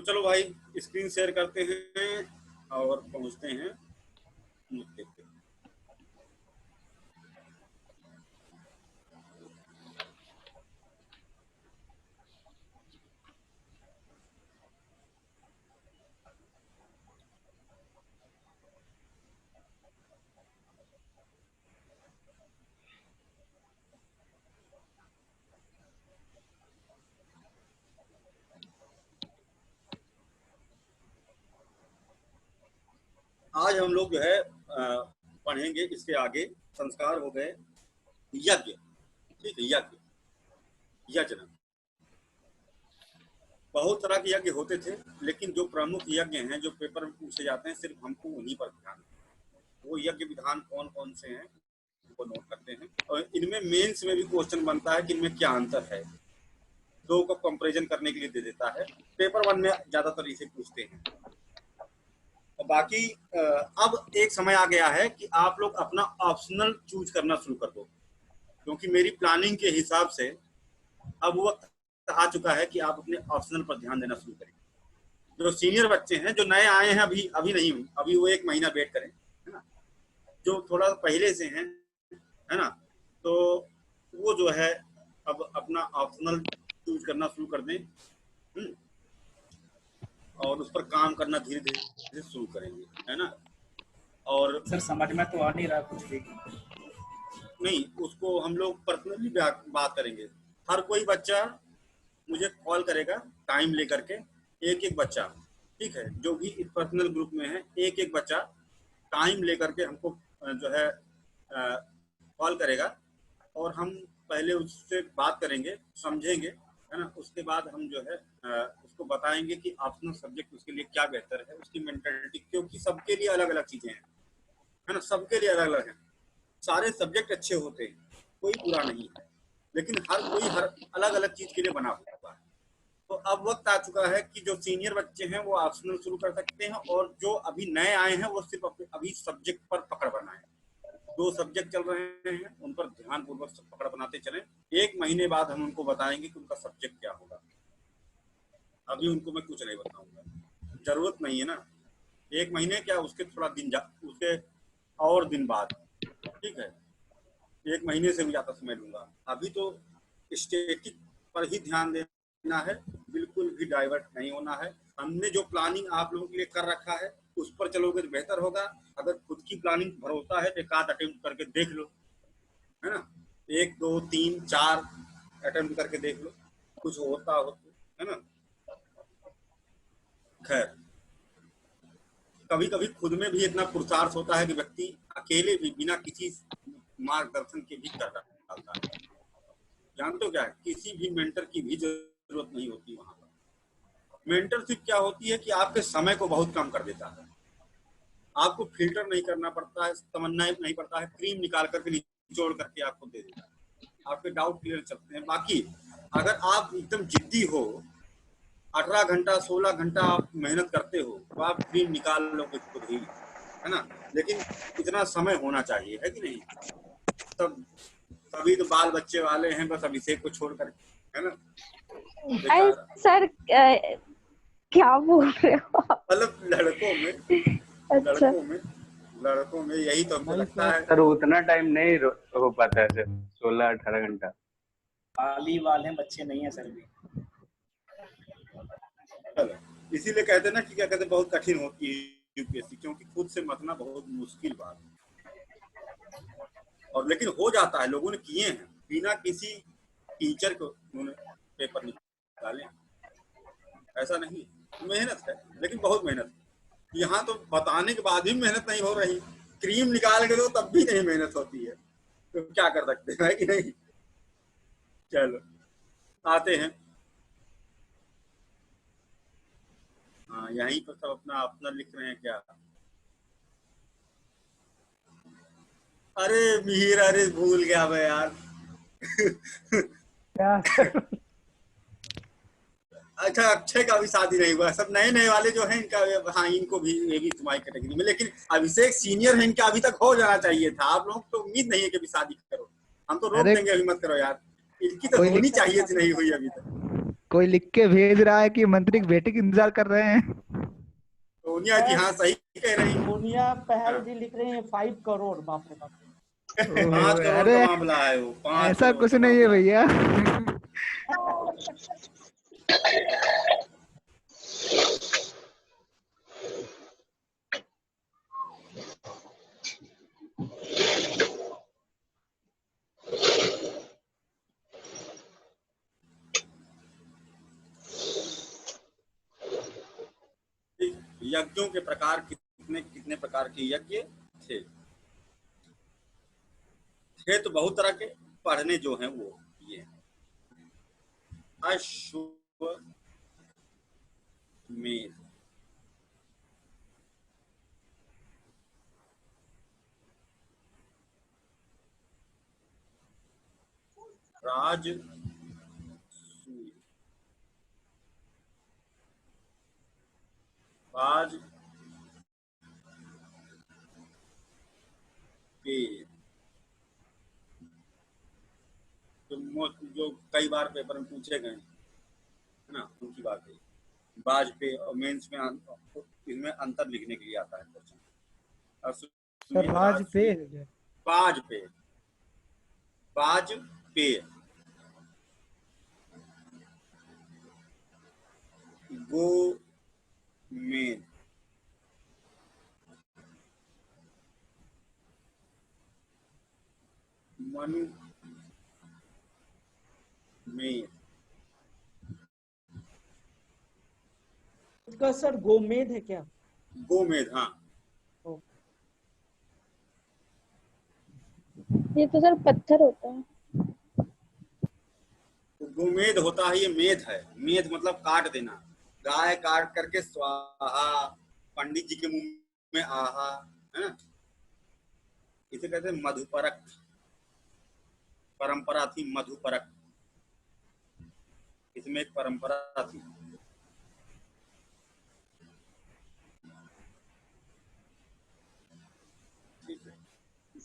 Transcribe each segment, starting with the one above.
चलो भाई screen share करते हैं और पहुंचते हैं मुद्दे पे। आज हम लोग जो है पढ़ेंगे इसके आगे। संस्कार हो गए यज्ञ, ठीक है, यज्ञ, यज्ञ। बहुत तरह के यज्ञ होते थे, लेकिन जो प्रमुख यज्ञ हैं जो पेपर में पूछे जाते हैं सिर्फ हमको उन्हीं पर ध्यान, वो यज्ञ विधान कौन कौन से हैं वो नोट करते हैं। और इनमें मेंस में भी क्वेश्चन बनता है कि इनमें क्या अंतर है, दो को कंपैरिजन करने के लिए दे देता है। पेपर 1 में ज्यादातर इसे पूछते हैं। और बाकी अब एक समय आ गया है कि आप लोग अपना ऑप्शनल चूज करना शुरू कर दो, क्योंकि मेरी प्लानिंग के हिसाब से अब वक्त आ चुका है कि आप अपने ऑप्शनल पर ध्यान देना शुरू करें। जो सीनियर बच्चे हैं, जो नए आए हैं अभी नहीं, अभी वो 1 महीना वेट करें, है ना। जो थोड़ा पहले से हैं, है ना, तो वो जो है अब अपना ऑप्शनल चूज करना शुरू कर दें और उस पर काम करना धीरे धीरे शुरू करेंगे, है ना। और सर समझ में तो आ नहीं रहा कुछ भी। नहीं, उसको हम लोग पर्सनली बात करेंगे। हर कोई बच्चा मुझे कॉल करेगा टाइम लेकर के, एक एक बच्चा, ठीक है, जो भी इस पर्सनल ग्रुप में है, एक एक बच्चा टाइम लेकर के हमको जो है कॉल करेगा और हम पहले उससे बात करेंगे, समझेंगे, है ना। उसके बाद हम जो है उसको बताएंगे कि ऑप्शनल सब्जेक्ट उसके लिए क्या बेहतर है, उसकी मेंटालिटी, क्योंकि सबके लिए अलग अलग चीजें हैं, है ना, सबके लिए अलग अलग है। सारे सब्जेक्ट अच्छे होते हैं, कोई बुरा नहीं है, लेकिन हर कोई हर अलग अलग चीज के लिए बना हुआ है। तो अब वक्त आ चुका है कि जो सीनियर बच्चे हैं वो ऑप्शनल शुरू कर सकते हैं, और जो अभी नए आए हैं वो सिर्फ अभी सब्जेक्ट पर पकड़ बनाए। 2 सब्जेक्ट चल रहे हैं, उन पर ध्यान पूर्वक पकड़ बनाते चलें। 1 महीने बाद हम उनको बताएंगे कि उनका सब्जेक्ट क्या होगा। अभी उनको मैं कुछ नहीं बताऊंगा, जरूरत नहीं है ना। 1 महीने क्या, उसके थोड़ा दिन उसके और दिन बाद, ठीक है, 1 महीने से भी ज्यादा समय लूंगा। अभी तो स्टैटिक पर ही ध्यान देना है, बिल्कुल भी डाइवर्ट नहीं होना है। हमने जो प्लानिंग आप लोगों के लिए कर रखा है उस पर चलोगे तो बेहतर होगा। अगर खुद की प्लानिंग भरोसा है तो एक आध अटेम्प्ट करके देख लो, है ना, 1 2 3 4 अटेम्प्ट करके देख लो, कुछ होता हो तो, है ना। खैर, कभी कभी खुद में भी इतना पुरुषार्थ होता है कि व्यक्ति अकेले भी बिना किसी मार्गदर्शन के भी कर डालता है। जानते हो क्या है, किसी भी मेंटर की भी जरूरत नहीं होती वहां पर। मेंटरशिप क्या होती है कि आपके समय को बहुत कम कर देता है, आपको फिल्टर नहीं करना पड़ता है, समझना नहीं पड़ता है, क्रीम निकाल करके निचोड़ करके आपको दे देता है, आपके डाउट क्लियर चलते हैं। बाकी अगर आप एकदम जिद्दी हो, 18 घंटा 16 घंटा आप मेहनत करते हो, तो आप क्रीम निकाल लोगे खुद ही, है ना। लेकिन इतना समय होना चाहिए, है कि नहीं। तब सभी तो बाल बच्चे वाले हैं, बस अभिषेक को छोड़कर, है ना। सर क्या बोल रहे हो मतलब लड़कों में अच्छा। लड़कों में यही तो हमको लगता है। सर उतना टाइम नहीं हो पाता है सर, 16-18 घंटा। बाली वाले बच्चे नहीं है सर भी। इसीलिए कहते हैं ना कि क्या कहते हैं, बहुत कठिन होती है यूपीएससी, क्योंकि खुद से मतना बहुत मुश्किल बात है। और लेकिन हो जाता है, लोगों ने किए हैं, बिना किसी टीचर को उन्होंने पेपर निकाले, ऐसा नहीं। मेहनत है, लेकिन बहुत मेहनत है। यहाँ तो बताने के बाद भी मेहनत नहीं हो रही, क्रीम निकाल के दो तब भी नहीं मेहनत होती है, तो क्या कर सकते हैं, कि नहीं। चलो आते हैं। हाँ, यहीं पर सब अपना लिख रहे हैं क्या। अरे मिहिर, अरे भूल गया मैं यार। क्या अच्छा, अक्षय का भी शादी नहीं हुआ, सब नए नए वाले जो हैं इनका, हाँ इनको भी, ये भी तुम्हारी कैटेगरी में। लेकिन अभिषेक सीनियर है, इनका अभी तक हो जाना चाहिए था। आप लोग तो उम्मीद नहीं है कि अभी शादी करो, हम तो रोक देंगे, अभी मत करो यार। इनकी तो होनी चाहिए थी, नहीं हुई अभी तक। कोई लिख के भेज रहा है कि मंत्री की बेटे की इंतजार कर रहे हैं। सोनिया जी हाँ सही कह रही हैं। सोनिया पहल जी लिख रहे हैं 5 करोड़, बाप रे बाप। 5 करोड़ अरे का मामला है वो, 5 ऐसा करोड़ कुछ का नहीं है मामला है। भैया। यज्ञों के प्रकार कितने कितने प्रकार के यज्ञ थे? थे तो बहुत तरह के, पढ़ने जो हैं वो ये हैं। अश्वमेध, राजसूय, वाजपेय, जो कई बार पेपर में पूछे गए है ना, उनकी बात है। वाजपेयी और मेंस में इनमें अंतर लिखने के लिए आता है क्वेश्चन। सर वाजपेयी है क्या? वाजपेयी, वाजपेयी, गोमेद, मनुमेद, इसका सर गोमेद है क्या? गोमेद, हाँ। ये तो सर पत्थर होता है। तो गोमेद होता है, ये मेध है। मेध मतलब काट देना, गाय काट करके स्वाहा, पंडित जी के मुंह में आहा, है ना। इसे कहते हैं मधुपरक। परंपरा थी मधुपरक, इसमें एक परंपरा थी।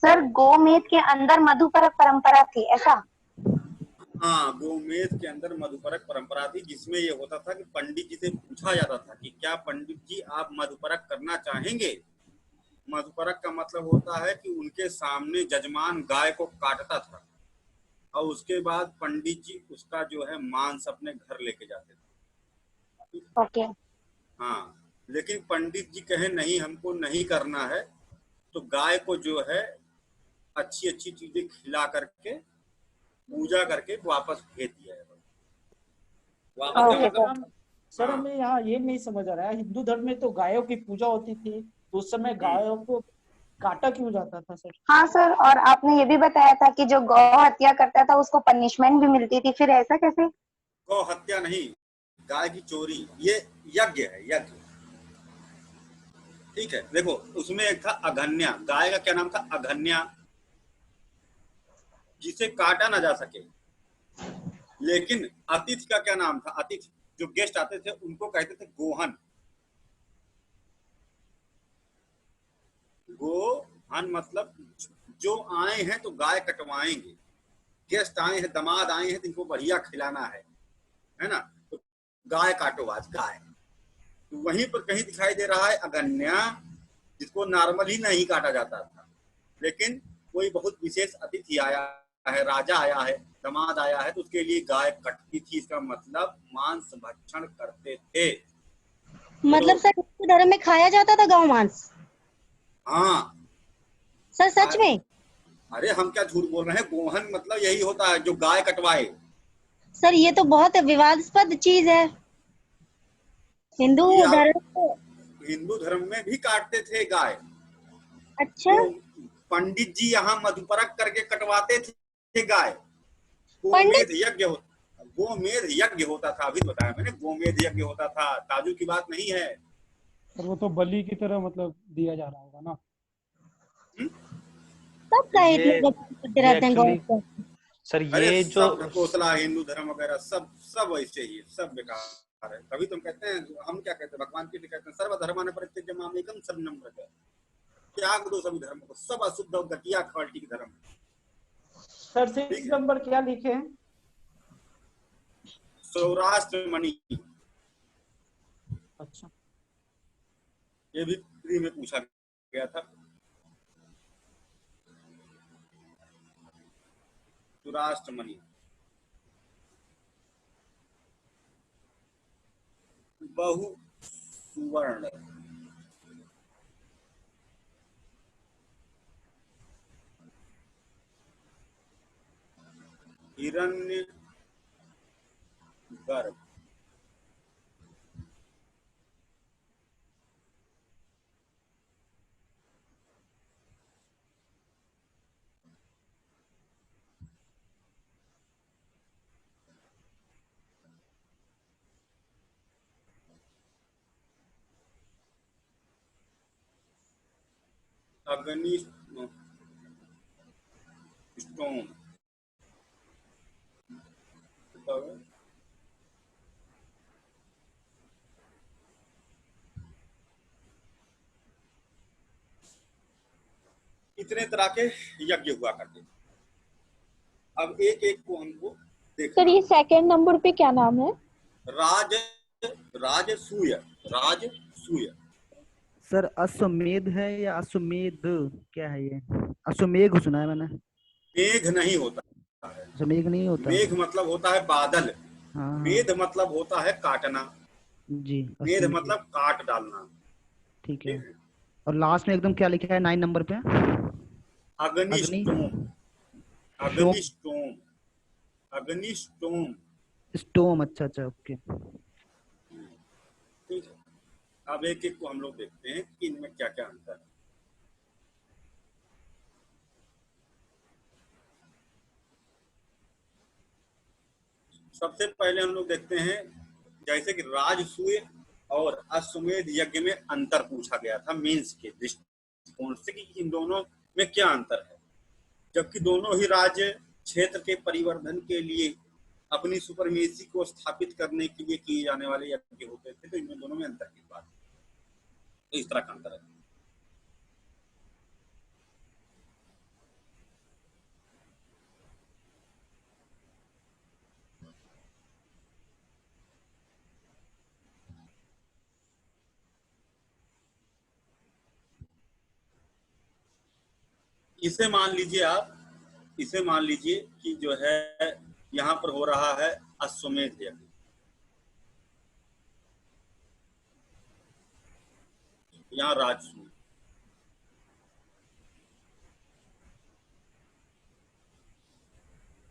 सर गोमेद के अंदर मधुपरक परंपरा थी ऐसा? हाँ, गोमेद के अंदर मधुपरक परंपरा थी, जिसमें ये होता था कि पंडित जी से पूछा जाता था कि क्या पंडित जी आप मधुपरक करना चाहेंगे। मधुपरक का मतलब होता है कि उनके सामने जजमान गाय को काटता था और उसके बाद पंडित जी उसका जो है मांस अपने घर लेके जाते थे। ओके। हाँ, लेकिन पंडित जी कहे नहीं हमको नहीं करना है, तो गाय को जो है अच्छी अच्छी चीजें खिला करके पूजा करके वापस भेज दिया है। वापस ओके मतलब सर हाँ। हमें यहाँ ये नहीं समझ आ रहा है, हिंदू धर्म में तो गायों की पूजा होती थी, तो उस समय गायों को काटा क्यों जाता था सर? हाँ सर, और आपने ये भी बताया था कि जो गौ हत्या करता था उसको पनिशमेंट भी मिलती थी, फिर ऐसा कैसे? गौ हत्या नहीं, गाय की चोरी, ये यज्ञ है, यज्ञ। ठीक है, देखो उसमें एक था अघन्या, गाय का क्या नाम था? अघन्या, जिसे काटा ना जा सके। लेकिन अतिथि का क्या नाम था? अतिथि, जो गेस्ट आते थे उनको कहते थे गोहन। गोहन मतलब जो आए हैं तो गाय कटवाएंगे, गेस्ट आए हैं, दामाद आए हैं तो इनको बढ़िया खिलाना है ना, तो गाय काटो आज गाय। तो वहीं पर कहीं दिखाई दे रहा है अगन्या, जिसको नॉर्मल ही नहीं काटा जाता था, लेकिन कोई बहुत विशेष अतिथि आया है, राजा आया है, दामाद आया है, तो उसके लिए गाय कटती थी। इसका मतलब मांस भक्षण करते थे। मतलब सर हिंदू धर्म में खाया जाता था गौ मांस? हाँ सर सच में? अरे हम क्या झूठ बोल रहे हैं, गोहन मतलब यही होता है जो गाय कटवाए। सर ये तो बहुत विवादास्पद चीज है। हिंदू हिंदू धर्म में भी काटते थे गाय। अच्छा। तो पंडित जी यहाँ मधुपरक करके कटवाते थे गाय। पंडित गोमेध यज्ञ होता था, अभी बताया मैंने, गोमेध यज्ञ होता था, ताजू की बात नहीं है। सर वो तो बलि की तरह मतलब दिया जा रहा होगा ना? सब कहे करते रहते हैं गौ को। सर अरे ये जो सब ढकोसला हिंदू धर्म वगैरह सब वैसे ही, सब बेकार है। तभी तुम कहते हैं, हम क्या कहते हैं, भगवान के लिए कहते हैं सर्वधर्मान् परित्यज्य माम् एकं शरणं व्रज, त्याग दो सभी धर्म को, सब अशुद्ध और घटिया क्वालिटी के धर्म। सर 6 नंबर क्या लिखे हैं? सौराष्ट्र मणि, अच्छा, ये भी प्री में पूछा गया था। सौराष्ट्र मणि, बहु सुवर्ण, हिरण्य गर्भ, अग्नि स्टोन, इतने तरह के यज्ञ हुआ करते थे। अब एक एक को हमको सर देखना। ये सेकंड नंबर पे क्या नाम है? राज राजसूय, राजसूय, सर अश्वमेध है या अश्वमेध, क्या है ये? अश्वमेघ सुना है मैंने। मेघ नहीं होता है। अश्वमेघ नहीं होता। मेघ मतलब होता है बादल, हाँ मेध मतलब होता है काटना, जी, मेध अश्वमेध, मतलब काट डालना। ठीक है। ठीक है। और लास्ट में एकदम क्या लिखा है 9 नंबर पे? अग्नि अग्निस्टोम, स्टोम, अग्निस्टोम, अग्निस्टोम। स्टोम, अच्छा अच्छा, ओके। ठीक है। अब एक एक को हम लोग देखते हैं कि इनमें क्या क्या अंतर है। सबसे पहले हम लोग देखते हैं जैसे कि राजसूय और अश्वमेध यज्ञ में अंतर पूछा गया था मेंस के दृष्टिकोण से कि इन दोनों में क्या अंतर है, जबकि दोनों ही राज्य क्षेत्र के परिवर्धन के लिए अपनी सुपरमेसी को स्थापित करने के लिए किए जाने वाले यज्ञ होते थे, तो इनमें दोनों में अंतर की बात है। तो इस तरह का अंतर है। इसे मान लीजिए आप, इसे मान लीजिए कि जो है यहाँ पर हो रहा है अश्वमेध यज्ञ, यहाँ राजसूय।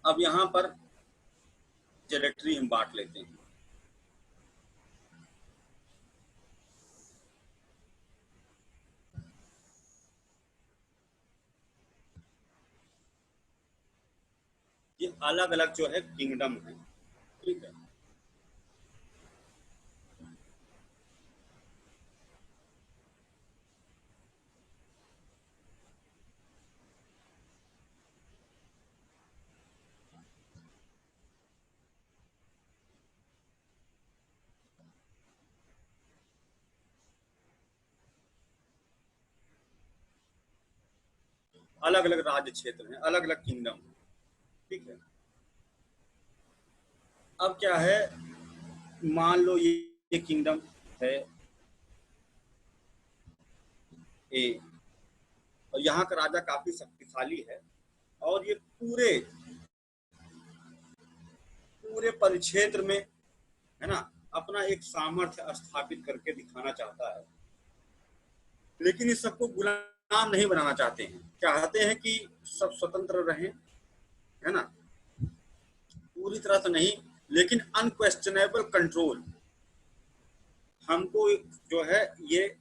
अब यहाँ पर टेरिटरी हम बांट लेते हैं। ये अलग अलग जो है किंगडम है, ठीक है। अलग अलग राज्य क्षेत्र हैं, अलग अलग किंगडम है, ठीक है। अब क्या है, मान लो ये किंगडम है ए, और यहाँ का राजा काफी शक्तिशाली है और ये पूरे पूरे परिक्षेत्र में, है ना, अपना एक सामर्थ्य स्थापित करके दिखाना चाहता है, लेकिन इस सबको गुलाम नहीं बनाना चाहते हैं। चाहते हैं कि सब स्वतंत्र रहें, है ना, पूरी तरह से नहीं, लेकिन अनक्वेश्चनेबल कंट्रोल। हमको जो है ये,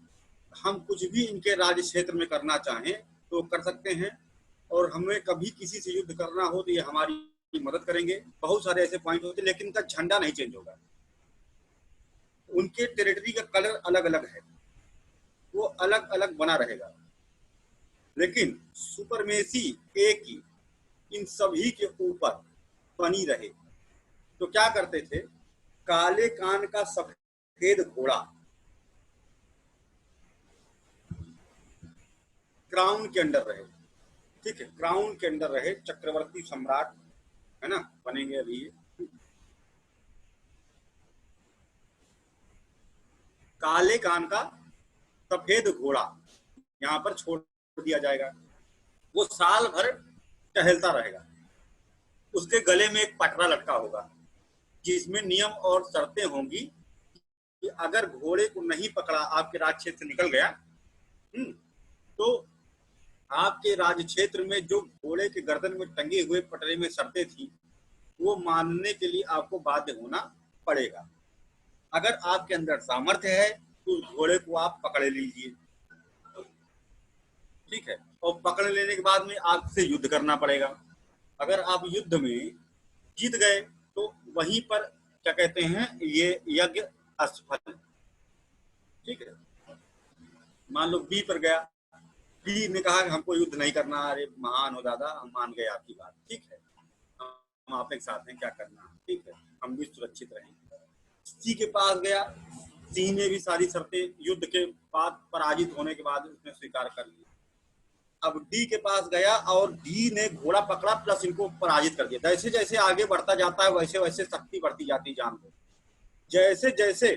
हम कुछ भी इनके राज्य क्षेत्र में करना चाहें तो कर सकते हैं, और हमें कभी किसी से युद्ध करना हो तो ये हमारी मदद करेंगे। बहुत सारे ऐसे पॉइंट होते हैं, लेकिन इनका झंडा नहीं चेंज होगा। उनके टेरिटरी का कलर अलग अलग है, वो अलग अलग बना रहेगा, लेकिन सुपरमेसी एक ही इन सभी के ऊपर बनी रहे। तो क्या करते थे, काले कान का सफेद घोड़ा क्राउन के अंडर रहे, ठीक है, क्राउन के अंदर रहे, चक्रवर्ती सम्राट, है ना, बनेंगे अभी। काले कान का सफेद घोड़ा यहाँ पर छोड़ दिया जाएगा। वो साल भर टहलता रहेगा। उसके गले में एक पटरा लटका होगा जिसमें नियम और शर्तें होंगी कि अगर घोड़े को नहीं पकड़ा, आपके राज क्षेत्र से निकल गया, तो आपके राज क्षेत्र में जो घोड़े के गर्दन में टंगे हुए पटरे में शर्तें थी वो मानने के लिए आपको बाध्य होना पड़ेगा। अगर आपके अंदर सामर्थ्य है तो उस घोड़े को आप पकड़ लीजिए, ठीक है, और पकड़ लेने के बाद में आपसे युद्ध करना पड़ेगा। अगर आप युद्ध में जीत गए तो वहीं पर क्या कहते हैं, ये यज्ञ असफल, ठीक है। मान लो बी पर गया, बी ने कहा कि हमको युद्ध नहीं करना, अरे महान हो दादा, हम मान गए आपकी बात, ठीक है, हम आपके साथ हैं, क्या करना, ठीक है, हम भी सुरक्षित रहेंगे। सी के पास गया, सी ने भी सारी शर्तें युद्ध के बाद पराजित होने के बाद उसने स्वीकार कर ली। अब डी के पास गया और डी ने घोड़ा पकड़ा प्लस इनको पराजित कर दिया। जैसे जैसे आगे बढ़ता जाता है वैसे वैसे शक्ति बढ़ती जाती, जान लो। जैसे जैसे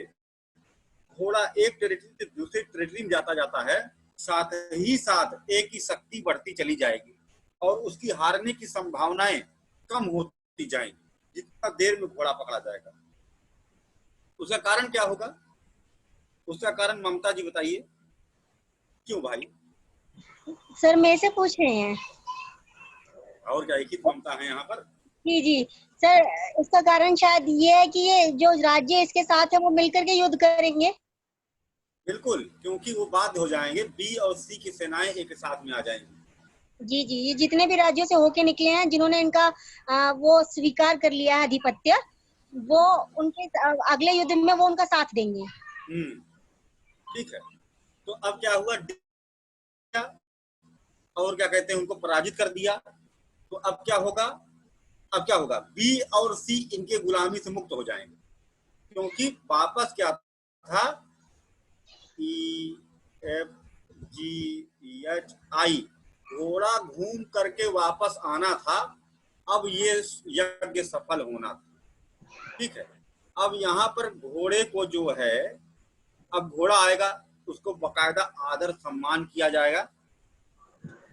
घोड़ा एक टेरिटरी से दूसरी टेरिटरी में जाता है, साथ ही साथ एक की शक्ति बढ़ती चली जाएगी और उसकी हारने की संभावनाएं कम होती जाएंगी जितना देर में घोड़ा पकड़ा जाएगा। उसका कारण क्या होगा? उसका कारण ममता जी बताइए, क्यों भाई? सर मेरे से पूछ रहे हैं। और क्या, एक ही ममता है यहाँ पर? जी जी सर, इसका कारण शायद ये है कि ये जो राज्य इसके साथ है वो मिलकर के युद्ध करेंगे। बिल्कुल, क्योंकि वो बाध्य हो जाएंगे, बी और सी की सेनाएं एक साथ में आ जाएंगी। जी जी, ये जितने भी राज्यों से होके निकले हैं, जिन्होंने इनका वो स्वीकार कर लिया है आधिपत्य, वो उनके अगले युद्ध में वो उनका साथ देंगे। ठीक है, तो अब क्या हुआ, और क्या कहते हैं, उनको पराजित कर दिया। तो अब क्या होगा? अब क्या होगा, बी और सी इनके गुलामी से मुक्त हो जाएंगे, क्योंकि वापस क्या था, E F G H I, घोड़ा घूम करके वापस आना था। अब ये यज्ञ सफल होना था, ठीक है। अब यहाँ पर घोड़े को जो है, अब घोड़ा आएगा, उसको बकायदा आदर सम्मान किया जाएगा,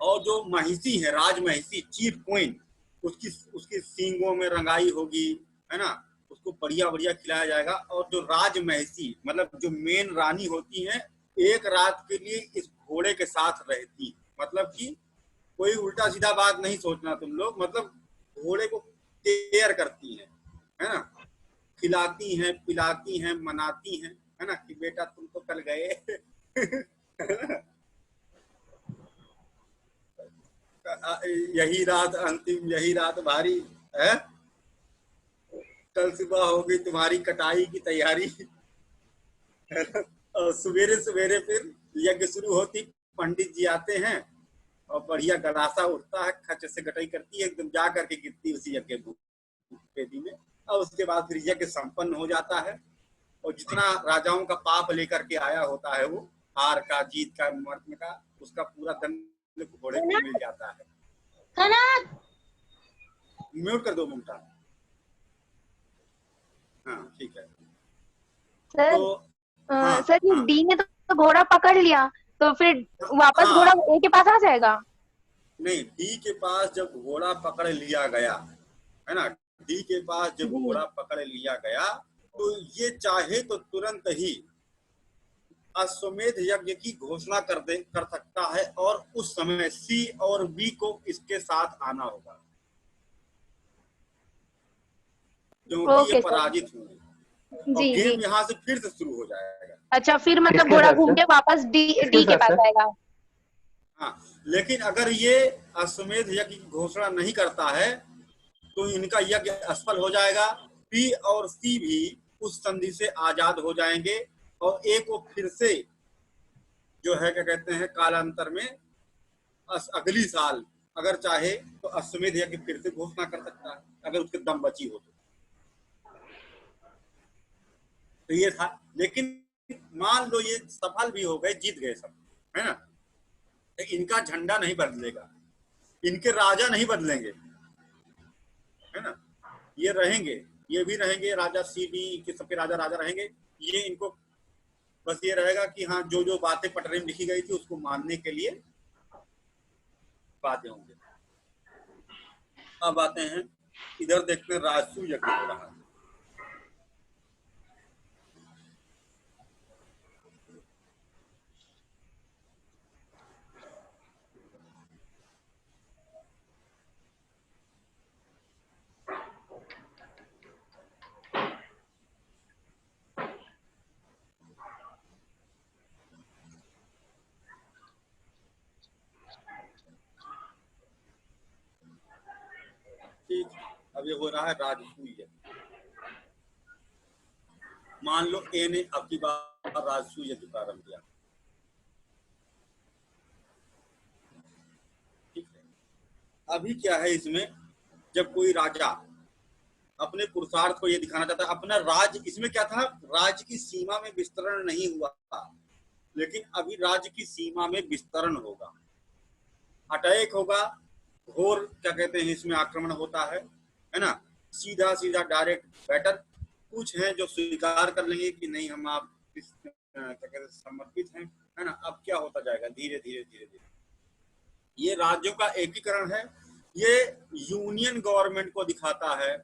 और जो महिषी है, राज महिषी, चीफ क्वीन, उसकी सींगों में रंगाई होगी, है ना, उसको बढ़िया बढ़िया खिलाया जाएगा। और जो राज महिषी मतलब जो मेन रानी होती हैं, एक रात के लिए इस घोड़े के साथ रहती, मतलब कि कोई उल्टा सीधा बात नहीं सोचना तुम लोग, मतलब घोड़े को केयर करती हैं, है ना, खिलाती हैं, पिलाती हैं, मनाती हैं, है ना, कि बेटा तुम तो कल गए यही रात अंतिम, यही रात भारी है, कल सुबह होगी तुम्हारी कटाई की तैयारी और सवेरे सवेरे फिर यज्ञ शुरू होती, पंडित जी आते हैं और बढ़िया गलासा उठता है, खच से कटाई करती है, एकदम जा करके गिरती उसी यज्ञ वेदी में, और उसके बाद फिर यज्ञ संपन्न हो जाता है। और जितना राजाओं का पाप लेकर के आया होता है, वो हार का, जीत का, मरण का, उसका पूरा दंड घोड़े को मिल जाता है। म्यूट कर दो ममता। हाँ ठीक है सर, तो हाँ, सर ये डी ने तो घोड़ा पकड़ लिया, तो फिर वापस घोड़ा ए के पास आ जाएगा? नहीं, डी के पास जब घोड़ा पकड़ लिया गया, है ना, डी के पास जब घोड़ा पकड़ लिया गया, तो ये चाहे तो तुरंत ही अश्वमेध यज्ञ की घोषणा कर सकता है, और उस समय सी और बी को इसके साथ आना होगा, क्योंकि ये पराजित हुए, और गेम यहाँ से फिर से शुरू हो जाएगा। अच्छा, फिर मतलब घोड़ा घूम के वापस डी के पास आएगा? हाँ, लेकिन अगर ये अश्वमेध यज्ञ की घोषणा नहीं करता है तो इनका यज्ञ असफल हो जाएगा। बी और सी भी उस संधि से आजाद हो जाएंगे, और ए को फिर से जो है क्या कहते हैं, कालांतर में अगली साल अगर चाहे तो अश्वमेध यज्ञ फिर से घोषणा कर सकता है, अगर उसके दम बची हो तो ये था। लेकिन मान लो ये सफल भी हो गए, जीत गए सब, है ना, तो इनका झंडा नहीं बदलेगा, इनके राजा नहीं बदलेंगे, है ना, ये रहेंगे, ये भी रहेंगे, राजा सी डी के सबके राजा रहेंगे, ये इनको बस ये रहेगा कि हाँ जो जो बातें पटरे में लिखी गई थी उसको मानने के लिए बाध्य होंगे। अब आते हैं इधर, देखते हैं राजसूय यज्ञ हो रहा है। ठीक, अब ये हो रहा है राजसूय यज्ञ। मान लो ए ने अब की बार राजसूय यज्ञ प्रारंभ किया, ठीक है। अभी क्या है इसमें, जब कोई राजा अपने पुरुषार्थ को ये दिखाना चाहता है, अपना राज, इसमें क्या था, राज्य की सीमा में विस्तरण नहीं हुआ था, लेकिन अभी राज्य की सीमा में विस्तरण होगा, अटैक होगा, घोर क्या कहते हैं इसमें आक्रमण होता है ना, सीधा सीधा डायरेक्ट बैटर। कुछ हैं जो स्वीकार कर लेंगे कि नहीं हम आप क्या कहते हैं समर्पित हैं, है ना। अब क्या होता जाएगा धीरे धीरे धीरे धीरे, ये राज्यों का एकीकरण है, ये यूनियन गवर्नमेंट को दिखाता है,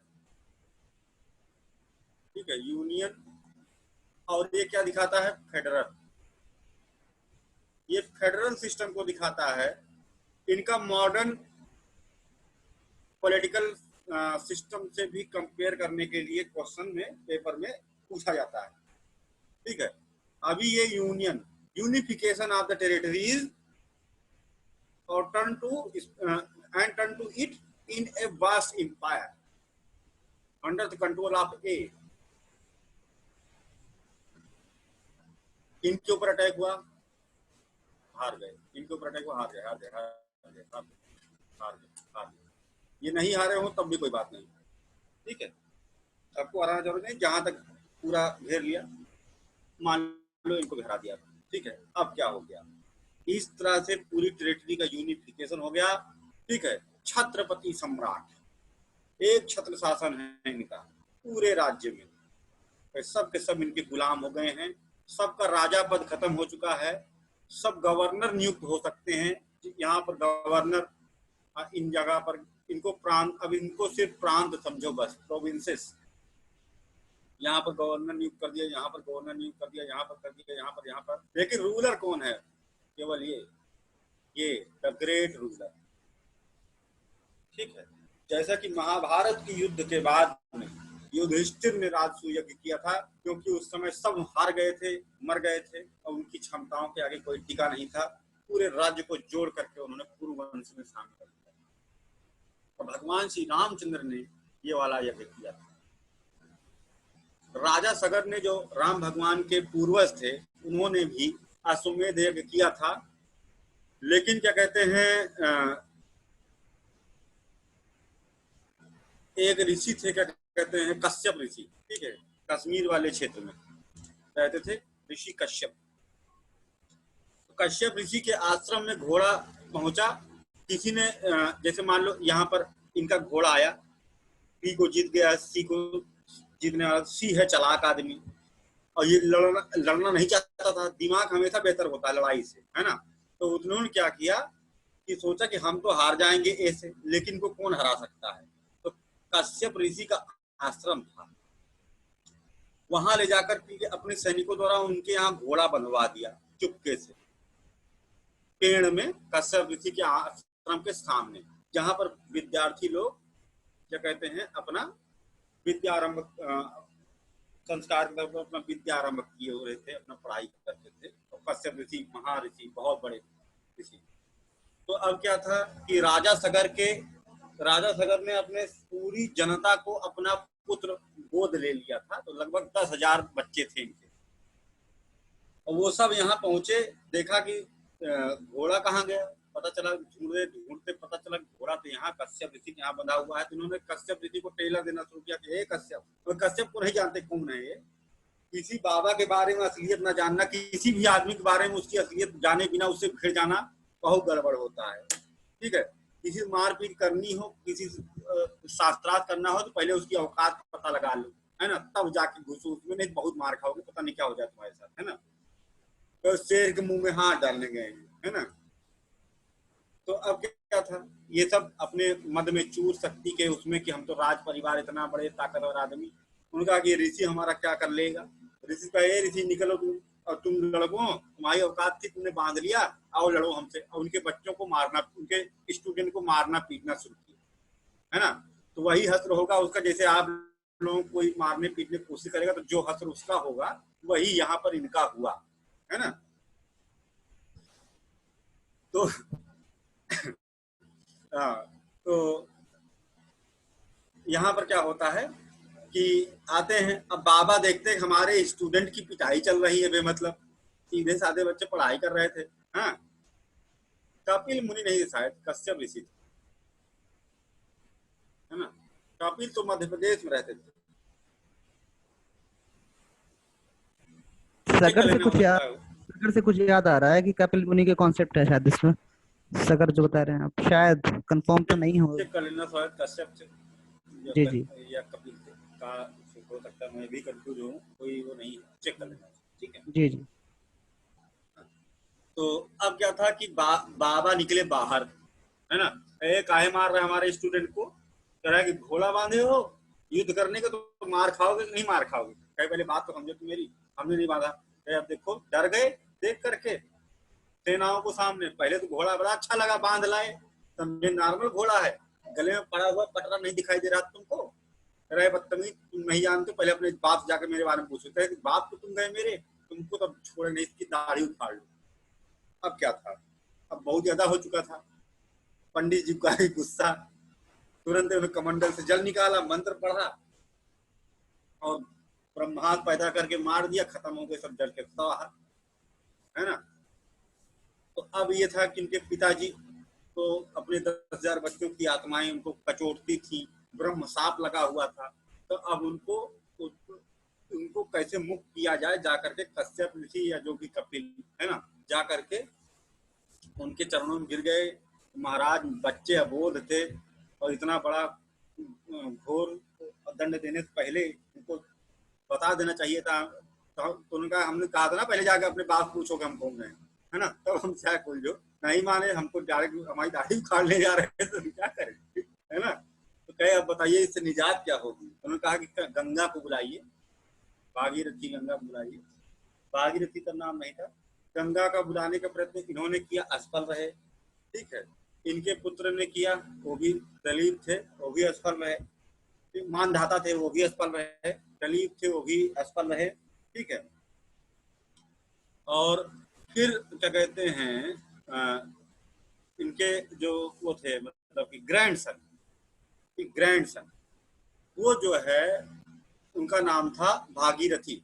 ठीक है, यूनियन। और ये क्या दिखाता है, फेडरल, ये फेडरल सिस्टम को दिखाता है। इनका मॉडर्न पॉलिटिकल सिस्टम से भी कंपेयर करने के लिए क्वेश्चन में पेपर में पूछा जाता है, ठीक है। अभी ये union, unification of the territories और turn to it in a vast empire under the control of a. इनके ऊपर अटैक हुआ, हार गए, इनके ऊपर अटैक हुआ, हार गए। ये नहीं हारे हो तब भी कोई बात नहीं, ठीक है, आपको हराना जरूरी नहीं। जहां तक पूरा घेर लिया, मान लो इनको घेरा दिया, ठीक है। अब क्या हो गया, इस तरह से पूरी टेरिटरी का यूनिफिकेशन हो गया, ठीक है। छत्रपति सम्राट, एक छत्र शासन है इनका पूरे राज्य में, सब के सब इनके गुलाम हो गए हैं, सबका राजा पद खत्म हो चुका है, सब गवर्नर नियुक्त हो सकते हैं। यहाँ पर गवर्नर, इन जगह पर इनको प्रांत, अब इनको सिर्फ प्रांत समझो बस, प्रोविंसेस। यहाँ पर गवर्नर नियुक्त कर दिया, यहाँ पर गवर्नर नियुक्त कर दिया, यहाँ पर कर दिया, यहाँ पर, लेकिन रूलर कौन है, केवल ये द ग्रेट रूलर, ठीक है। जैसा कि महाभारत की युद्ध के बाद में युधिष्ठिर ने राजसूय यज्ञ किया था, क्योंकि उस समय सब हार गए थे, मर गए थे, और उनकी क्षमताओं के आगे कोई टिका नहीं था। पूरे राज्य को जोड़ करके उन्होंने कुरुवंश में शामिल कर दिया, और भगवान श्री रामचंद्र ने ये वाला यज्ञ किया था। राजा सगर ने, जो राम भगवान के पूर्वज थे, उन्होंने भी अश्वमेध यज्ञ किया था, लेकिन क्या कहते हैं, एक ऋषि थे, क्या कहते हैं, कश्यप ऋषि, ठीक है, कश्मीर वाले क्षेत्र में रहते थे ऋषि कश्यप। कश्यप ऋषि के आश्रम में घोड़ा पहुंचा, किसी ने, जैसे मान लो यहाँ पर इनका घोड़ा आया, पी को जीत गया, सी को जीतने वाला, सी है चालाक आदमी, और ये लड़ना नहीं चाहता था, दिमाग हमेशा बेहतर होता है लड़ाई से, है ना। तो उन्होंने क्या किया कि सोचा कि हम तो हार जाएंगे ए से, लेकिन को कौन हरा सकता है। तो कश्यप ऋषि का आश्रम था, वहां ले जाकर के अपने सैनिकों द्वारा उनके यहाँ घोड़ा बनवा दिया चुपके से, पेड़ में, कश्यप ऋषि के आश्रम के सामने, जहां पर विद्यार्थी लोग क्या कहते हैं अपना विद्यारंभ संस्कार के तौर पर अपना विद्यारंभ किए हुए थे, अपना पढ़ाई करते थे। तो कश्यप ऋषि महर्षि, बहुत बड़े ऋषि। तो अब क्या था कि राजा सगर ने अपने पूरी जनता को अपना पुत्र गोद ले लिया था, तो लगभग 10,000 बच्चे थे इनके, और वो सब यहाँ पहुंचे, देखा कि घोड़ा कहाँ गया, पता चला, ढूंढते पता चला घोड़ा तो यहाँ कश्यप ऋषि के यहाँ बंधा हुआ है। तो इन्होंने कश्यप ऋषि को टेलर देना शुरू किया कि हे कश्यप, और कश्यप को नहीं जानते कौन है ये, किसी बाबा के बारे में असलियत न जानना, किसी भी आदमी के बारे में उसकी असलियत जाने बिना उससे भिड़ जाना बहुत गड़बड़ होता है, ठीक है। किसी मारपीट करनी हो, किसी शास्त्रार्थ करना हो, तो पहले उसकी औकात पता लगा लो, है ना, तब जाके घुसो उसमें, नहीं बहुत मार खाओगे, पता नहीं क्या हो जाए तुम्हारे साथ, है ना। तो शेर के मुंह में हाथ डालने गए हैं, है ना। तो अब क्या था, ये सब अपने मद में चूर शक्ति के उसमें कि हम तो राज परिवार इतना बड़े ताकतवर आदमी, उनका कि ऋषि हमारा क्या कर लेगा। ऋषि का ये ऋषि निकलो तुम, और तुम लड़को, तुम्हारी औकात थी, तुमने बांध लिया, आओ लड़ो हमसे। और उनके बच्चों को मारना, उनके स्टूडेंट को मारना पीटना शुरू किया, है ना। तो वही हस्त्र होगा उसका, जैसे आप लोगों को कोई मारने पीटने की कोशिश करेगा तो जो हस्त्र उसका होगा वही यहाँ पर इनका हुआ, है ना। तो हाँ, तो यहाँ पर क्या होता है कि आते हैं, अब बाबा देखते हैं हमारे स्टूडेंट की पिटाई चल रही है बेमतलब, सीधे साधे बच्चे पढ़ाई कर रहे थे। हाँ, कपिल मुनि नहीं, शायद कश्यप ऋषि थे, है ना। कपिल तो मध्य प्रदेश में रहते थे। सगर से कुछ याद आ रहा है कि कपिल मुनि के कॉन्सेप्ट है शायद इसमें, सगर जो बता रहे हैं आप, शायद कंफर्म तो नहीं हो। चेक कर लेना, शायद कश्यप थे जी या कपिल थे का हो सकता है, मैं भी कंफ्यूज हूँ, कोई वो नहीं, चेक कर लेना, ठीक है। जी। तो अब क्या था कि बाबा निकले बाहर, है ना। काहे मार रहे हमारे स्टूडेंट को, कह रहा है कि घोड़ा बांधे हो युद्ध करने का, तो मार खाओगे नहीं मार खाओगे। कहे पहले बात तो समझो तुम मेरी, हमने नहीं बांधा। अब देखो डर गए देख करके सेनाओं को सामने। पहले तो घोड़ा बड़ा अच्छा लगा, बांध लाए, समझे नॉर्मल घोड़ा है, गले में पड़ा हुआ पटरा नहीं दिखाई दे रहा तुमको। रहे बदतमीज, तुम नहीं जानते, पहले अपने बाप से जाकर मेरे बारे में पूछो। कहे बाप तो तुम गए मेरे, तुमको तब छोड़े नहीं, इसकी दाढ़ी उखाड़ लो। अब क्या था, अब बहुत ज्यादा हो चुका था। पंडित जी का गुस्सा, तुरंत उन्हें कमंडल से जल निकाला, मंत्र पढ़ा और ब्रह्मास्त्र पैदा करके मार दिया, खत्म हो गए सब जल के बाहर, है ना। तो अब ये था कि इनके पिताजी तो अपने 10,000 बच्चों की आत्माएं उनको कचोटती थी, ब्रह्म साप लगा हुआ था। तो अब उनको कैसे मुक्त किया जाए, जाकर के कश्यप ऋषि या जो भी कपिल है ना, जाकर के उनके चरणों में गिर गए। महाराज बच्चे अबोध थे और इतना बड़ा घोर दंड देने से पहले उनको बता देना चाहिए था। तो उनका हमने कहा था ना, पहले जाकर अपने बाप पूछोगे हम कौन है ना, तब हम चाहे कोई जो नहीं माने, हमको डायरेक्ट हमारी दाढ़ी उखाड़ ले जा रहे हैं, तो क्या करें, है ना। तो कहे अब बताइए इससे निजात क्या होगी। उन्होंने कहा कि गंगा को बुलाइए, भागीरथी गंगा को बुलाइए। भागीरथी का नाम नहीं था। गंगा का बुलाने का प्रयत्न इन्होंने किया, असफल रहे, ठीक है। इनके पुत्र ने किया, वो भी दलीप थे, वो भी असफल रहे। मानधाता थे, वो भी असफल रहे। दलीप थे, वो भी असफल रहे, ठीक है। और फिर क्या कहते हैं, इनके जो वो थे मतलब कि ग्रैंडसन, वो जो है उनका नाम था भागीरथी।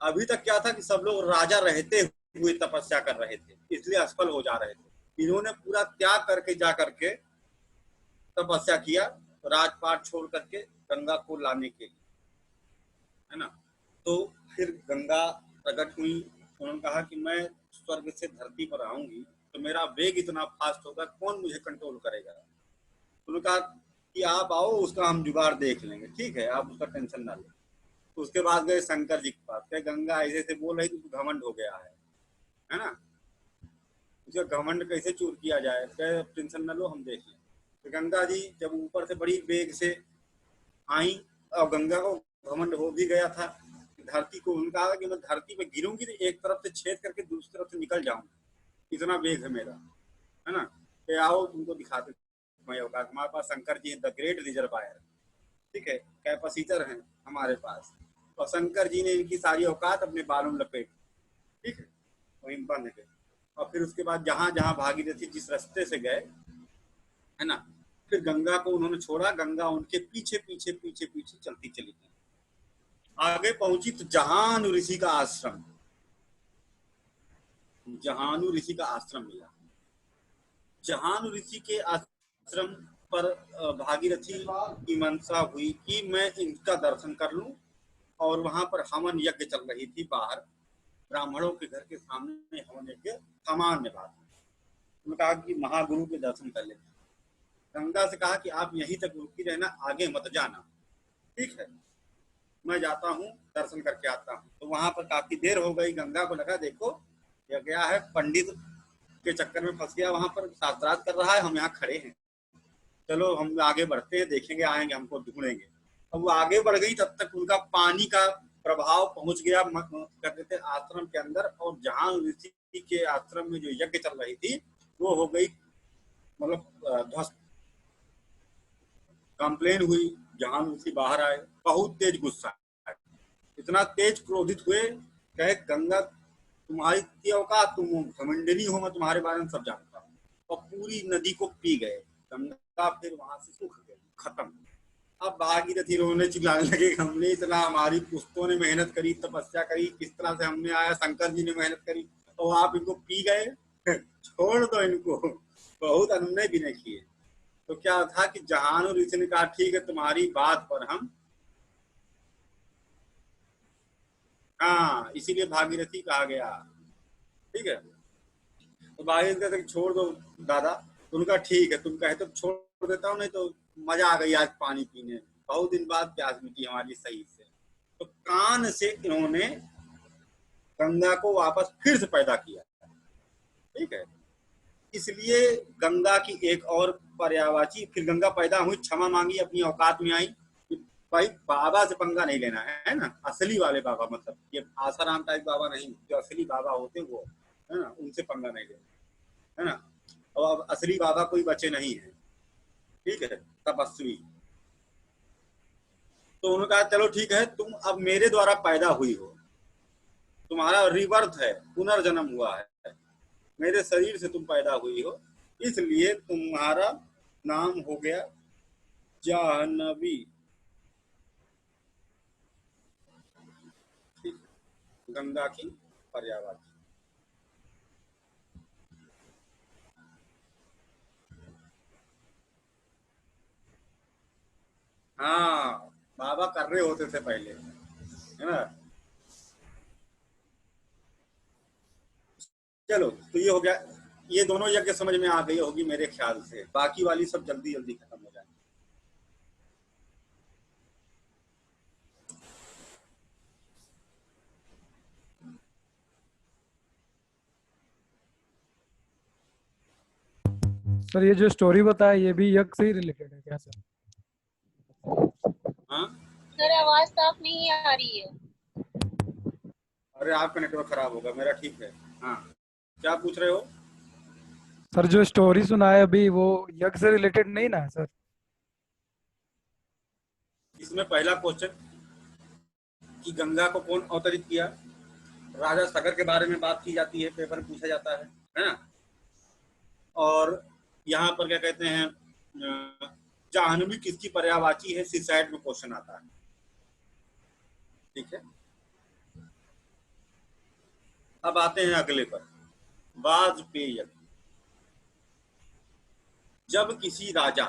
अभी तक क्या था कि सब लोग राजा रहते हुए तपस्या कर रहे थे, इसलिए असफल हो जा रहे थे। इन्होंने पूरा त्याग करके जा करके तपस्या किया, राजपाट छोड़ करके गंगा को लाने के लिए, है ना। तो फिर गंगा प्रकट हुई। उन्होंने कहा कि मैं स्वर्ग से धरती पर आऊंगी तो मेरा वेग इतना फास्ट होगा, कौन मुझे कंट्रोल करेगा। उन्होंने कहा कि आप आओ, उसका हम जुगाड़ देख लेंगे, ठीक है, आप उसका टेंशन ना लें। तो उसके बाद गए शंकर जी के पास, क्या गंगा ऐसे ऐसे बोल रही कि घमंड हो गया है ना, उसका घमंड कैसे चूर किया जाए, क्या टेंशन ना लो, हम देख लें। तो गंगा जी जब ऊपर से बड़ी वेग से आई और गंगा को घमंड हो भी गया था, धरती को उन्होंने कहा कि मैं धरती पे गिरूंगी तो एक तरफ से छेद करके दूसरी तरफ से निकल जाऊंगी, इतना वेग है मेरा, है ना। तो आओ तुमको दिखाते हमारे पास Shankar ji the great reservoir, ठीक है, कैपेसिटर हैं हमारे पास। और शंकर जी ने इनकी सारी औकात अपने बालों में लपेट, ठीक है, वहीं बंद गए। और फिर उसके बाद जहां जहां भागीरथी जिस रास्ते से गए, है ना, फिर गंगा को उन्होंने छोड़ा, गंगा उनके पीछे पीछे पीछे पीछे चलती चली गई। आगे पहुंची तो जहानु ऋषि का आश्रम मिला। जहानु ऋषि के आश्रम पर भागीरथी की मनसा हुई कि मैं इनका दर्शन कर लूं। और वहां पर हवन यज्ञ चल रही थी बाहर, ब्राह्मणों के घर के सामने हवन यज्ञ सामान्य बात। उन्होंने कहा कि महागुरु के दर्शन कर लेते। गंगा से कहा कि आप यहीं तक रुकी रहना, आगे मत जाना, ठीक है, मैं जाता हूँ दर्शन करके आता हूँ। तो वहां पर काफी देर हो गई। गंगा को लगा देखो यह गया है पंडित के चक्कर में फंस गया, वहां पर शास्त्रार्थ कर रहा है, हम यहाँ खड़े हैं, चलो हम आगे बढ़ते हैं, देखेंगे, आएंगे, हमको ढूंढेंगे। अब वो आगे बढ़ गई, तब तक उनका पानी का प्रभाव पहुंच गया कहते थे आश्रम के अंदर, और जहां ऋषि के आश्रम में जो यज्ञ चल रही थी वो हो गई मतलब ध्वस्त। कंप्लेन हुई, जहां ऋषि बाहर आए, बहुत तेज गुस्सा है, इतना तेज क्रोधित हुए, कहे गंगा तुम्हारी इतनी औकात, तुम घमंडनी हो, मैं तुम्हारे बारे में सब जानता हूँ, और पूरी नदी को पी गए। गंगा फिर वहां से सूख गई, खत्म। अब भागीरथी रोने चिल्लाने लगे, हमने इतना, हमारी पुश्तों ने मेहनत करी, तपस्या करी, किस तरह से हमने आया, शंकर जी ने मेहनत करी, और आप इनको पी गए, छोड़ दो इनको, बहुत अनुनय भी नहीं किए। तो क्या था कि जहानु ऋषि ने कहा ठीक है तुम्हारी बात पर हम, हाँ इसीलिए भागीरथी कहा गया, ठीक है। तो भागीरथी कहते छोड़ दो दादा, तो उनका ठीक है, तुम कहे तो छोड़ देता हूँ, नहीं तो मजा आ गई आज पानी पीने, बहुत दिन बाद प्यास मिटी हमारी सही से। तो कान से इन्होंने गंगा को वापस फिर से पैदा किया, ठीक है। इसलिए गंगा की एक और पर्यायवाची, फिर गंगा पैदा हुई, क्षमा मांगी, अपनी औकात में आई, भाई बाबा से पंगा नहीं लेना है ना, असली वाले बाबा, मतलब ये आसाराम टाइप बाबा नहीं, जो असली बाबा होते वो है ना, उनसे पंगा नहीं लेना है ना। और अब असली बाबा कोई बचे नहीं है, ठीक है, तपस्वी। तो उन्होंने कहा चलो ठीक है, तुम अब मेरे द्वारा पैदा हुई हो, तुम्हारा रिबर्थ है, पुनर्जन्म हुआ है, मेरे शरीर से तुम पैदा हुई हो, इसलिए तुम्हारा नाम हो गया जाह्नवी, गंगा की पर्यायवाची। हाँ बाबा कर रहे होते थे पहले, है ना। चलो तो ये हो गया, ये दोनों यज्ञ समझ में आ गई होगी मेरे ख्याल से, बाकी वाली सब जल्दी जल्दी खत्म हो जाएंगे। सर ये जो स्टोरी बताया ये भी यज्ञ से ही रिलेटेड है क्या सर? हाँ सर आवाज साफ नहीं आ रही है। अरे आपका नेटवर्क खराब होगा, मेरा ठीक है। हाँ क्या पूछ रहे हो? सर जो स्टोरी सुनाया अभी वो यज्ञ से रिलेटेड नहीं ना सर? इसमें पहला क्वेश्चन कि गंगा को कौन अवतरित किया, राजा सगर के बारे में बात की जाती है, पेपर में पूछा जाता है ना। और यहाँ पर क्या कहते हैं, जाह्नवी किसकी पर्यायवाची है, सीसाइड में क्वेश्चन आता है, ठीक है। अब आते हैं अगले पर, वाजपेयी। जब किसी राजा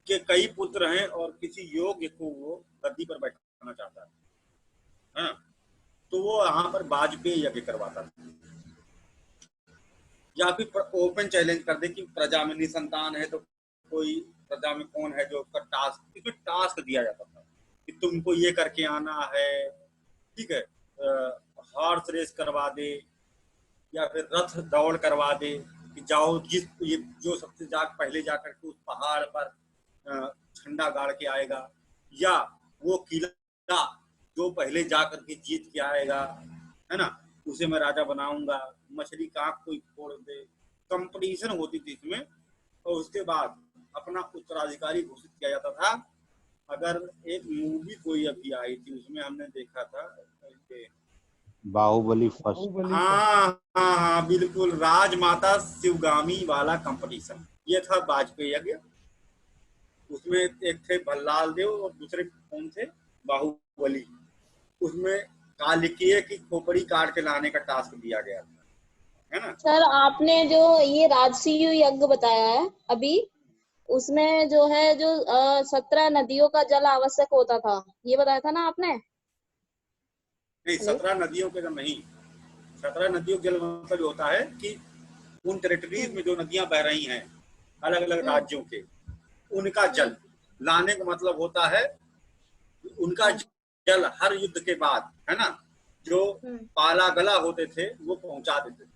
के कई पुत्र हैं और किसी योग्य को वो गद्दी पर बैठाना चाहता है, तो वो यहाँ पर वाजपेयी यज्ञ करवाता था, या फिर ओपन चैलेंज कर दे कि प्रजा में निसंतान है तो कोई प्रजा में कौन है जो उसका टास्क, इसमें टास्क दिया जाता था कि तुमको ये करके आना है, ठीक है, हॉर्स रेस करवा दे या फिर रथ दौड़ करवा दे कि जाओ जिस ये जो सबसे पहले जाकर के उस पहाड़ पर झंडा गाड़ के आएगा, या वो किला जो पहले जाकर के जीत के आएगा, है ना, उसे मैं राजा बनाऊंगा, मछली का आंख कोई फोड़ दे। कंपटीशन होती थी इसमें, और उसके बाद अपना उत्तराधिकारी घोषित किया जाता था। अगर एक मूवी कोई अभी आई थी उसमें हमने देखा था बाहुबली फर्स्ट, हाँ हाँ हाँ बिल्कुल, राजमाता शिवगामी वाला कंपटीशन, ये था वाजपेयी यज्ञ। उसमें एक थे भल्लाल देव और दूसरे कौन थे, बाहुबली। उसमें कालिकेय की खोपड़ी काट के लाने का टास्क दिया गया था, है ना। सर आपने जो ये राजसूय यज्ञ बताया है अभी, उसमें जो है जो 17 नदियों का जल आवश्यक होता था, ये बताया था ना आपने? नहीं 17 नदियों के जल नहीं, 17 नदियों का जल मतलब होता है कि उन टेरिटरीज में जो नदियां बह रही हैं अलग अलग राज्यों के, उनका जल लाने का मतलब होता है उनका जल हर युद्ध के बाद, है ना, जो पाला गला होते थे वो पहुंचा देते थे।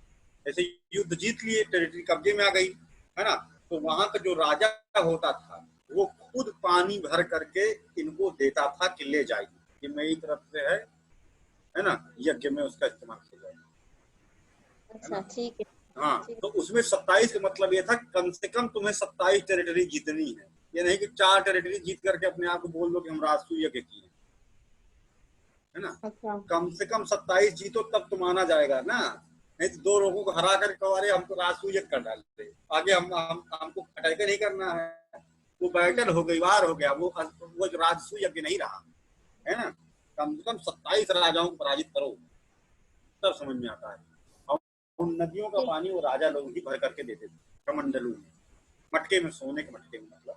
जैसे युद्ध जीत लिए, टेरिटरी कब्जे में आ गई, है ना, तो वहां का जो राजा होता था वो खुद पानी भर करके इनको देता था कि ले जाइए, ये मेरी तरफ से है ना, यज्ञ में उसका इस्तेमाल किया जाए। अच्छा ठीक है। हाँ, तो उसमें 27 का मतलब ये था कम से कम तुम्हें 27 टेरिटरी जीतनी है। ये नहीं कि 4 टेरिटरी जीत करके अपने आप को बोल दो कि हम राजसूय यज्ञ किए, है ना। अच्छा कम से कम 27 जीतो तब तो माना जाएगा ना, नहीं तो 2 लोगों को हरा कर कवारे हमको राजसूय यज्ञ कर डालते, आगे हमको अटैक नहीं करना है, वो बैटल हो गई, वार हो गया, वो राजसूय यज्ञ नहीं रहा, है ना। कम से कम 27 राजाओं को पराजित करो तब समझ में आता है। और उन नदियों का पानी वो राजा लोग ही भर करके देते थे कमंडलों में, मटके में, सोने के मटके में मतलब।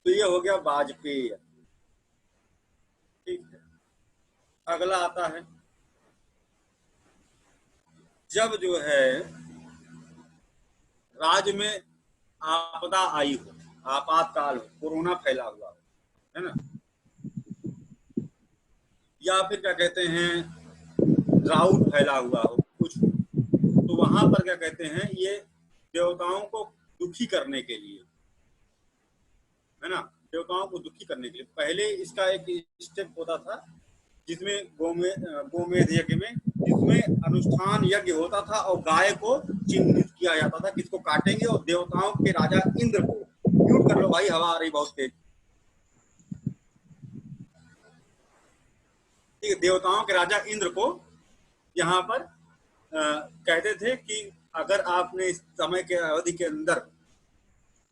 तो ये हो गया वाजपेय। ठीक है, अगला आता है जब जो है राज्य में आपदा आई हो, आपातकाल हो, कोरोना फैला हुआ हो, है ना, या फिर क्या कहते हैं ड्राउट फैला हुआ हो कुछ, तो वहां पर क्या कहते हैं ये देवताओं को दुखी करने के लिए, है ना, देवताओं को दुखी करने के लिए पहले इसका एक स्टेप होता था जिसमें गोमेध यज्ञ में, जिसमें अनुष्ठान यज्ञ होता था और गाय को चिन्हित किया जाता था किसको काटेंगे, और देवताओं के राजा इंद्र को, म्यूट कर लो भाई, हवा आ रही बहुत तेज। ठीक है, देवताओं के राजा इंद्र को यहाँ पर कहते थे कि अगर आपने इस समय के अवधि के अंदर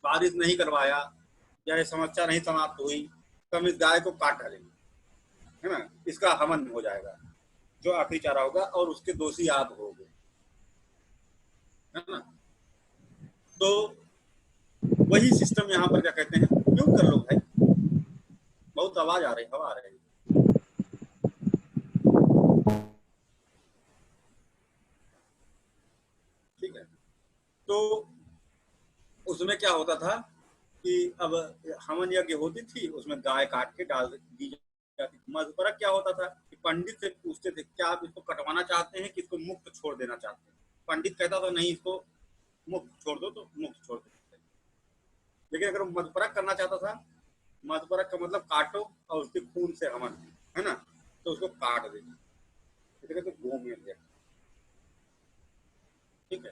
बारिश नहीं करवाया या ये समस्या नहीं समाप्त हुई तो हम इस गाय को काट डालेंगे, है ना, इसका हवन हो जाएगा, जो आखिरी चारा होगा, और उसके दोषी आप होगे, है ना। तो वही सिस्टम यहाँ पर क्या कहते हैं, क्यों कर लो भाई, बहुत आवाज आ रही, हवा आ रही है। ठीक है, तो उसमें क्या होता था कि अब हवन यज्ञ होती थी, उसमें गाय काट के डाल दी जाती। मधुपरक क्या होता था कि पंडित से पूछते थे क्या आप इसको कटवाना चाहते हैं कि इसको मुक्त छोड़ देना चाहते हैं। पंडित कहता था नहीं इसको मुक्त छोड़ दो, तो मुक्त छोड़ देते थे। लेकिन अगर मधुपरक करना चाहता था, मधुपरक का मतलब काटो और उसके खून से हवन, है ना, तो उसको काट देते, गोमेध यज्ञ। ठीक है,